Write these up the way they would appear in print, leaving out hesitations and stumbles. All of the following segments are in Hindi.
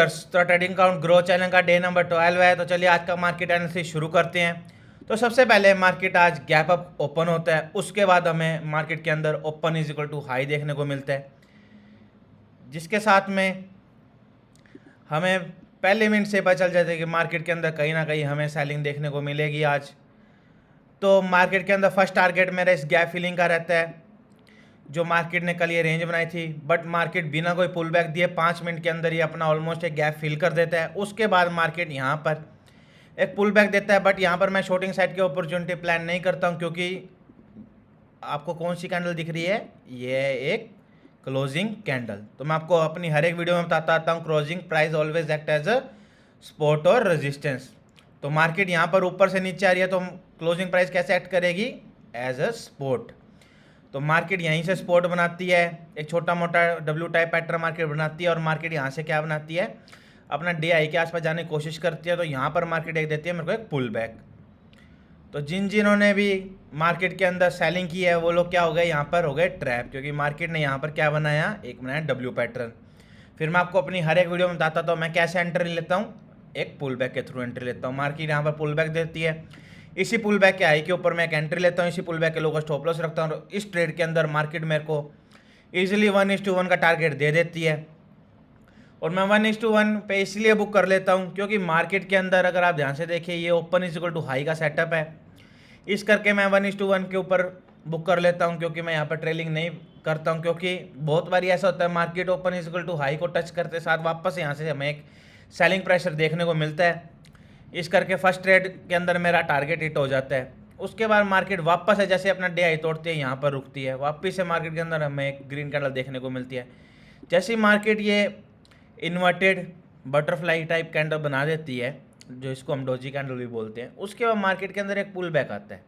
तो ट्रेडिंग काउंट ग्रो चैनल का डे नंबर 12 है। तो चलिए आज का मार्केट एनालिसिस शुरू करते हैं। तो सबसे पहले मार्केट आज गैप अप ओपन होता है, उसके बाद हमें मार्केट के अंदर open is equal to high देखने को मिलता है, जिसके साथ में हमें पहले मिनट से पता चल जाता है कि मार्केट के अंदर कहीं ना कहीं हमें सेलिंग देखने को मिलेगी आज। तो मार्केट के अंदर फर्स्ट टारगेट मेरा इस गैप फिलिंग का रहता है, जो मार्केट ने कल ये रेंज बनाई थी, बट मार्केट बिना कोई पुल बैक दिए 5 मिनट के अंदर ही अपना ऑलमोस्ट एक गैप फिल कर देता है। उसके बाद मार्केट यहाँ पर एक पुल बैक देता है, बट यहाँ पर मैं शॉर्टिंग साइड की अपॉर्चुनिटी प्लान नहीं करता हूँ, क्योंकि आपको कौन सी कैंडल दिख रही है, ये एक क्लोजिंग कैंडल। तो मैं आपको अपनी हर एक वीडियो में बताता आता हूँ closing price always act as a support और रेजिस्टेंस। तो मार्केट यहाँ पर ऊपर से नीचे आ रही है, तो क्लोजिंग प्राइस कैसे एक्ट करेगी, एज अ सपोर्ट। तो मार्केट यहीं से सपोर्ट बनाती है, एक छोटा मोटा डब्ल्यू टाइप पैटर्न मार्केट बनाती है, और मार्केट यहाँ से क्या बनाती है, अपना डे आई के आसपास जाने की कोशिश करती है। तो यहाँ पर मार्केट एक देती है मेरे को एक पुल बैक। तो जिन्होंने भी मार्केट के अंदर सेलिंग की है वो लोग क्या हो गए, यहाँ पर हो गए ट्रैप, क्योंकि मार्केट ने यहाँ पर क्या बनाया, एक बनाया डब्ल्यू पैटर्न। फिर मैं आपको अपनी हर एक वीडियो में बताता था मैं कैसे एंट्री लेता हूँ, एक पुल बैक के थ्रू एंट्री लेता हूँ। मार्केट यहाँ पर पुल बैक देती है, इसी पुल बैक के आई के ऊपर मैं एक एंट्री लेता हूँ, इसी पुल बैक के लोगों स्टॉप लॉस रखता हूँ। इस ट्रेड के अंदर मार्केट मेरे को ईजिली 1:1 का टारगेट दे देती है, और मैं 1:1 पे इसलिए बुक कर लेता हूँ क्योंकि मार्केट के अंदर अगर आप ध्यान से देखिए ये open is equal to high का सेटअप है। इस करके मैं 1:1 के ऊपर बुक कर लेता हूँ, क्योंकि मैं यहाँ पर ट्रेलिंग नहीं करता हूँ, क्योंकि बहुत बार ऐसा होता है market open is equal to high को टच करते साथ वापस यहाँ से हमें एक सेलिंग प्रेशर देखने को मिलता है। इस करके फर्स्ट ट्रेड के अंदर मेरा टारगेट हिट हो जाता है। उसके बाद मार्केट वापस है जैसे अपना डे आई तोड़ती है, यहाँ पर रुकती है, वापस से मार्केट के अंदर हमें एक ग्रीन कैंडल देखने को मिलती है। जैसे मार्केट ये इन्वर्टेड बटरफ्लाई टाइप कैंडल बना देती है, जो इसको हम डोजी कैंडल भी बोलते हैं, उसके बाद मार्केट के अंदर एक पुल बैक आता है।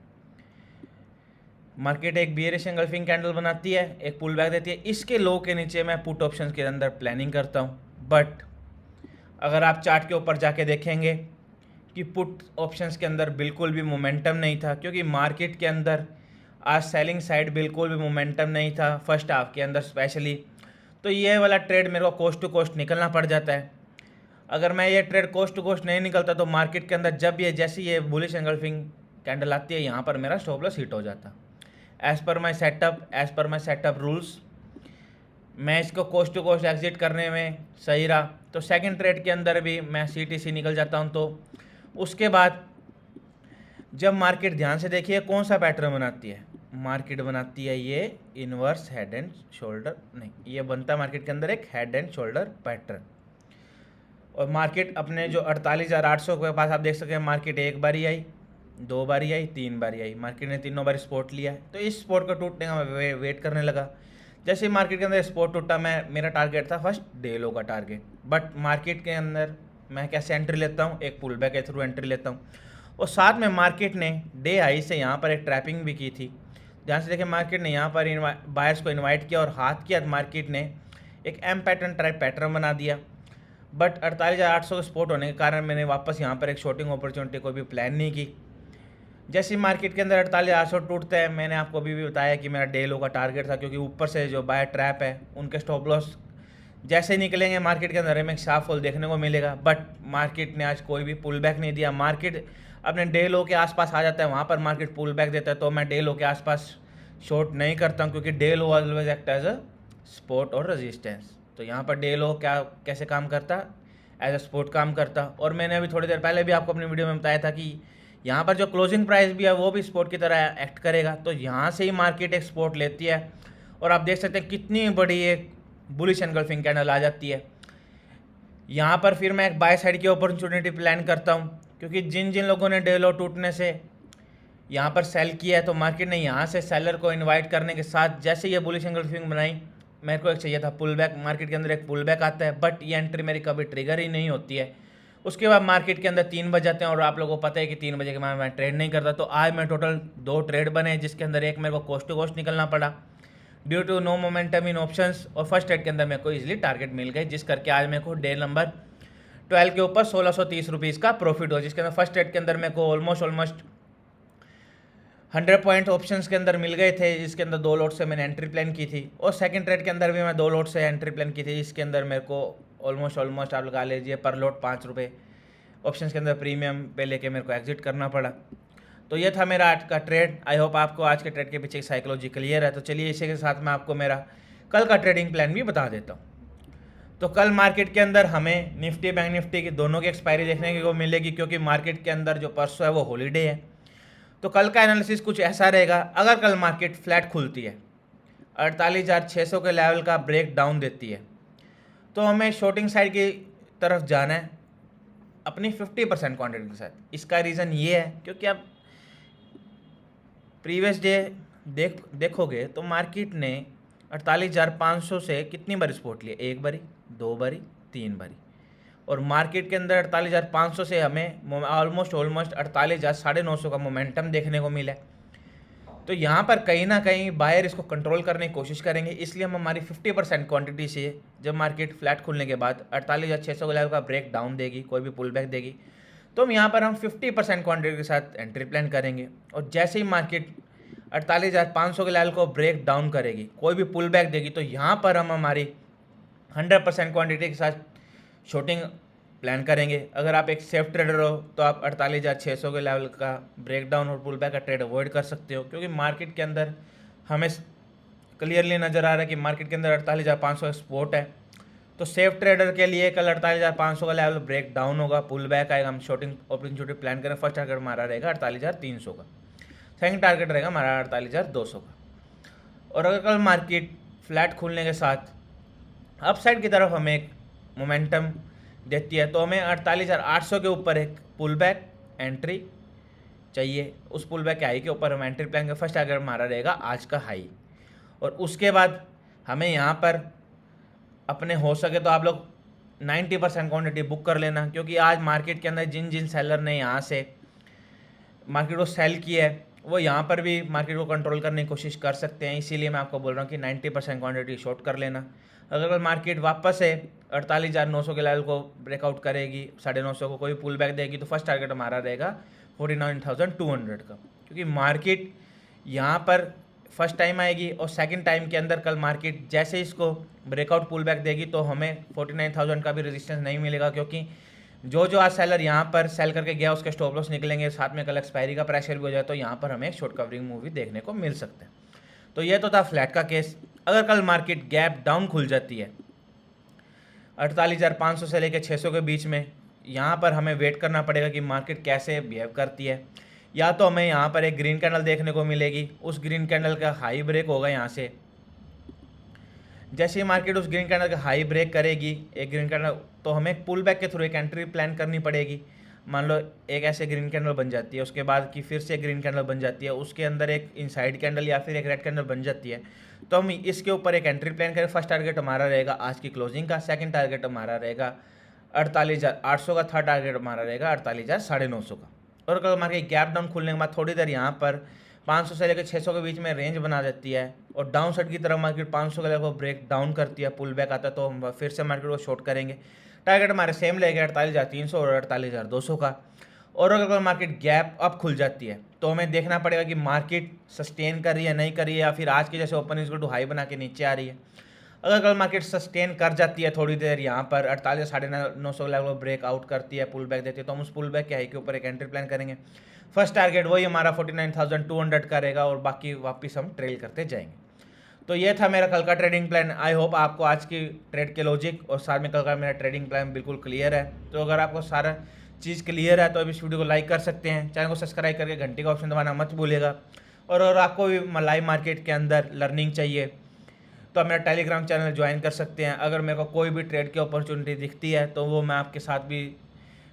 मार्केट एक बियरिश एंगल्फिंग कैंडल बनाती है, एक पुल बैक देती है, इसके लो के नीचे मैं पुट ऑप्शंस के अंदर प्लानिंग करता हूँ। बट अगर आप चार्ट के ऊपर जाके देखेंगे कि पुट ऑप्शंस के अंदर बिल्कुल भी मोमेंटम नहीं था, क्योंकि मार्केट के अंदर आज सेलिंग साइड बिल्कुल भी मोमेंटम नहीं था फर्स्ट हाफ के अंदर स्पेशली। तो ये वाला ट्रेड मेरे को कोस्ट टू कोस्ट निकलना पड़ जाता है। अगर मैं ये ट्रेड कोस्ट टू कोस्ट नहीं निकलता तो मार्केट के अंदर जब ये जैसी ये बुलिश एंगल्फिंग कैंडल आती है, यहाँ पर मेरा स्टॉप लॉस हिट हो जाता। एज़ पर माई सेटअप रूल्स मैं इसको कोस्ट टू कोस्ट एग्जिट करने में सही रहा, तो सेकंड ट्रेड के अंदर भी मैं CTC निकल जाता हूँ। तो उसके बाद जब मार्केट ध्यान से देखिए कौन सा पैटर्न बनाती है, मार्केट बनाती है ये इनवर्स हेड एंड शोल्डर, नहीं ये बनता है मार्केट के अंदर एक हेड एंड शोल्डर पैटर्न। और मार्केट अपने जो 48,800 के पास आप देख सकते हैं, मार्केट एक बारी आई, दो बारी आई, तीन बारी आई, मार्केट ने तीनों बारी सपोर्ट लिया है। तो इस सपोर्ट को टूटने का मैं वेट करने लगा। जैसे ही मार्केट के अंदर सपोर्ट टूटा, मेरा टारगेट था फर्स्ट डे लो का टारगेट, बट मार्केट के अंदर मैं कैसे एंट्री लेता हूँ, एक पुल बैक के थ्रू एंट्री लेता हूँ। और साथ में मार्केट ने डे हाई से यहाँ पर एक ट्रैपिंग भी की थी। ध्यान से देखिए मार्केट ने यहाँ पर बायर्स को इन्वाइट किया और हाथ किया, मार्केट ने एक एम पैटर्न टाइप पैटर्न बना दिया। बट 48,800 का सपोर्ट होने के कारण मैंने वापस यहाँ पर एक शॉर्टिंग अपॉर्चुनिटी को भी प्लान नहीं की। जैसे मार्केट के अंदर 48,800 टूटता है, मैंने आपको अभी भी बताया कि मेरा डे लो का टारगेट था, क्योंकि ऊपर से जो बाय ट्रैप है उनके स्टॉप लॉस जैसे निकलेंगे मार्केट के अंदर हमें एक साफ फॉल देखने को मिलेगा। बट मार्केट ने आज कोई भी पुल बैक नहीं दिया, मार्केट अपने डे लो के आसपास आ जाता है, वहाँ पर मार्केट पुल बैक देता है। तो मैं डे लो के आसपास शॉर्ट नहीं करता हूँ, क्योंकि day low always act as a support और रेजिस्टेंस। तो यहाँ पर डे लो क्या कैसे काम करता, एज अ सपोर्ट काम करता। और मैंने अभी थोड़ी देर पहले भी आपको अपनी वीडियो में बताया था कि यहाँ पर जो क्लोजिंग प्राइस भी है वो भी सपोर्ट की तरह एक्ट करेगा। तो यहाँ से ही मार्केट एक सपोर्ट लेती है, और आप देख सकते हैं कितनी बड़ी एक बुलिश एंगल्फिंग कैंडल आ जाती है। यहाँ पर फिर मैं एक बाय साइड की अपॉर्चुनिटी प्लान करता हूँ, क्योंकि जिन जिन लोगों ने डे लो टूटने से यहाँ पर सेल किया है, तो मार्केट ने यहाँ से सेलर को इनवाइट करने के साथ जैसे ये बुलिश एंगल्फिंग बनाई, मेरे को एक चाहिए था पुल बैक। मार्केट के अंदर एक पुल बैक आता है, बट ये एंट्री मेरी कभी ट्रिगर ही नहीं होती है। उसके बाद मार्केट के अंदर 3 बज जाते हैं, और आप लोगों को पता है कि 3 बजे के बाद मैं ट्रेड नहीं करता। तो आज मैं टोटल 2 ट्रेड बने, जिसके अंदर एक मेरे को कोस्ट टू कोस्ट निकलना पड़ा due to no momentum in options, और फर्स्ट ट्रेड के अंदर मेरे को इजीली टारगेट मिल गए, जिस करके आज मेरे को डे नंबर 12 के ऊपर 1630 रुपीज़ का प्रॉफिट हो, जिसके अंदर फर्स्ट ट्रेड के अंदर मेरे को ऑलमोस्ट 100 पॉइंट ऑप्शंस के अंदर मिल गए थे, जिसके अंदर 2 लॉट से मैंने एंट्री प्लान की थी। और सेकंड ट्रेड के अंदर भी मैं 2 लॉट से एंट्री प्लान की थी, जिसके अंदर मेरे को ऑलमोस्ट आप लगा लीजिए पर लॉट 5 रुपये ऑप्शंस के अंदर प्रीमियम पे लेके मेरे को एग्जिट करना पड़ा। तो ये था मेरा आज का ट्रेड। आई होप आपको आज के ट्रेड के पीछे की साइकोलॉजी क्लियर है। तो चलिए इसी के साथ मैं आपको मेरा कल का ट्रेडिंग प्लान भी बता देता हूँ। तो कल मार्केट के अंदर हमें निफ्टी बैंक निफ्टी की दोनों की एक्सपायरी देखने को मिलेगी, क्योंकि मार्केट के अंदर जो परसों है वो हॉलीडे है। तो कल का एनालिसिस कुछ ऐसा रहेगा, अगर कल मार्केट फ्लैट खुलती है 48,600 के लेवल का ब्रेक डाउन देती है, तो हमें शॉर्टिंग साइड की तरफ जाना है अपनी 50% क्वांटिटी के साथ। इसका रीज़न ये है क्योंकि आप प्रीवियस डे देखोगे तो मार्केट ने 48,500 से कितनी बारी सपोर्ट लिया, 1 बारी, 2 बारी, 3 बारी, और मार्केट के अंदर 48,500 से हमें ऑलमोस्ट 48,950 का मोमेंटम देखने को मिला। तो यहाँ पर कहीं ना कहीं बायर इसको कंट्रोल करने की कोशिश करेंगे, इसलिए हम हमारी 50% क्वांटिटी से जब मार्केट फ्लैट खुलने के बाद 48,600 के लेवल का ब्रेक डाउन देगी, कोई भी पुल बैक देगी, तो हम यहाँ पर हम 50% क्वांटिटी के साथ एंट्री प्लान करेंगे। और जैसे ही मार्केट 48,500 के लेवल को ब्रेक डाउन करेगी, कोई भी पुल बैक देगी, तो यहाँ पर हम हमारी 100% क्वांटिटी के साथ शॉर्टिंग प्लान करेंगे। अगर आप एक सेफ ट्रेडर हो तो आप 48,600 के लेवल का ब्रेकडाउन और पुल बैक का ट्रेड अवॉइड कर सकते हो, क्योंकि मार्केट के अंदर हमें क्लियरली नज़र आ रहा है कि मार्केट के अंदर 48,500 का सपोर्ट है। तो सेफ ट्रेडर के लिए कल 48,500 का लेवल ब्रेक डाउन होगा, पुल बैक आएगा, हम शॉर्टिंग अपॉर्चुनिटी प्लान करें। फर्स्ट टारगेट हमारा रहेगा 48,300 का, सेकंड टारगेट रहेगा हमारा 48,200 का। और अगर कल मार्केट फ्लैट खुलने के साथ अपसाइड की तरफ हमें एक मोमेंटम देती है, तो हमें 48,800 के ऊपर एक पुल बैक एंट्री चाहिए। उस पुल बैक के हाई के ऊपर हम एंट्री प्लान का फर्स्ट टारगेट हमारा रहेगा आज का हाई। और उसके बाद हमें यहाँ पर अपने हो सके तो आप लोग 90% क्वांटिटी बुक कर लेना, क्योंकि आज मार्केट के अंदर जिन जिन सेलर ने यहाँ से मार्केट को सेल किया है वो यहाँ पर भी मार्केट को कंट्रोल करने की कोशिश कर सकते हैं। इसीलिए मैं आपको बोल रहा हूँ कि 90% क्वांटिटी शॉर्ट कर लेना। अगर मार्केट वापस से 48,900 के लेवल को ब्रेकआउट करेगी, 950 को कोई पुल बैक देगी, तो फर्स्ट टारगेट हमारा रहेगा 49,200 का, क्योंकि मार्केट यहाँ पर फर्स्ट टाइम आएगी और सेकंड टाइम के अंदर कल मार्केट जैसे इसको ब्रेकआउट पुल बैक देगी तो हमें 49,000 का भी रेजिस्टेंस नहीं मिलेगा, क्योंकि जो आज सेलर यहाँ पर सेल करके गया उसके स्टॉप लॉस निकलेंगे, साथ में कल एक्सपायरी का प्रेशर भी हो जाए, तो यहाँ पर हमें एक शॉर्ट कवरिंग मूव भी देखने को मिल सकता है। तो ये तो था फ्लैट का केस। अगर कल मार्केट गैप डाउन खुल जाती है 48,500 से लेकर 600 के बीच में, यहाँ पर हमें वेट करना पड़ेगा कि मार्केट कैसे बिहेव करती है। या तो हमें यहाँ पर एक ग्रीन कैंडल देखने को मिलेगी, उस ग्रीन कैंडल का हाई ब्रेक होगा यहाँ से। जैसे ही मार्केट उस ग्रीन कैंडल का हाई ब्रेक करेगी, एक ग्रीन कैंडल, तो हमें पुल बैक के थ्रू एक एंट्री प्लान करनी पड़ेगी। मान लो एक ऐसे ग्रीन कैंडल बन जाती है, उसके बाद की फिर से ग्रीन कैंडल बन जाती है, उसके अंदर एक इनसाइड कैंडल या फिर एक रेड कैंडल बन जाती है, तो हम इसके ऊपर एक एंट्री प्लान करें। फर्स्ट टारगेट हमारा रहेगा आज की क्लोजिंग का, सेकंड टारगेट हमारा रहेगा 48,800 का, थर्ड टारगेट हमारा रहेगा 48,950 का। और अगर मार्केट गैप डाउन खुलने के बाद थोड़ी देर यहाँ पर 500 से लेकर 600 के बीच में रेंज बना देती है और डाउन साइड की तरफ मार्केट 500 के लेवल को ब्रेक डाउन करती है, पुल बैक आता है, तो हम फिर से मार्केट को शॉर्ट करेंगे। टारगेट हमारे सेम रहेगा 48,300 और 48,200 का। और अगर मार्केट गैप अप खुल जाती है तो हमें देखना पड़ेगा कि मार्केट सस्टेन कर रही है नहीं कर रही है, या फिर आज के जैसे ओपन इक्वल टू हाई बना के नीचे आ रही है। अगर कल मार्केट सस्टेन कर जाती है थोड़ी देर यहाँ पर 48,950 लेवल ब्रेकआउट करती है, पुल बैक देती है, तो हम उस पुल बैक के हाई के ऊपर एक एंट्री प्लान करेंगे। फर्स्ट टारगेट वही हमारा 49,200 का रहेगा और बाकी वापस हम ट्रेल करते जाएंगे। तो ये था मेरा कल का ट्रेडिंग प्लान। आई होप आपको आज की ट्रेड के लॉजिक और साथ में कल का मेरा ट्रेडिंग प्लान बिल्कुल क्लियर है। तो अगर आपको सारा चीज़ क्लियर है तो अब इस वीडियो को लाइक कर सकते हैं, चैनल को सब्सक्राइब करके घंटी का ऑप्शन दबाना मत भूलिएगा। और अगर आपको भी लाइव मार्केट के अंदर लर्निंग चाहिए तो आप मेरा टेलीग्राम चैनल ज्वाइन कर सकते हैं। अगर मेरे को कोई भी ट्रेड की अपॉर्चुनिटी दिखती है तो वो मैं आपके साथ भी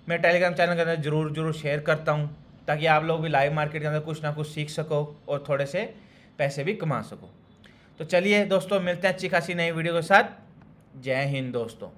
मेरे टेलीग्राम चैनल के अंदर ज़रूर शेयर करता हूँ, ताकि आप लोग भी लाइव मार्केट के अंदर कुछ ना कुछ सीख सको और थोड़े से पैसे भी कमा सको। तो चलिए दोस्तों, मिलते हैं अच्छी खासी नई वीडियो के साथ। जय हिंद दोस्तों।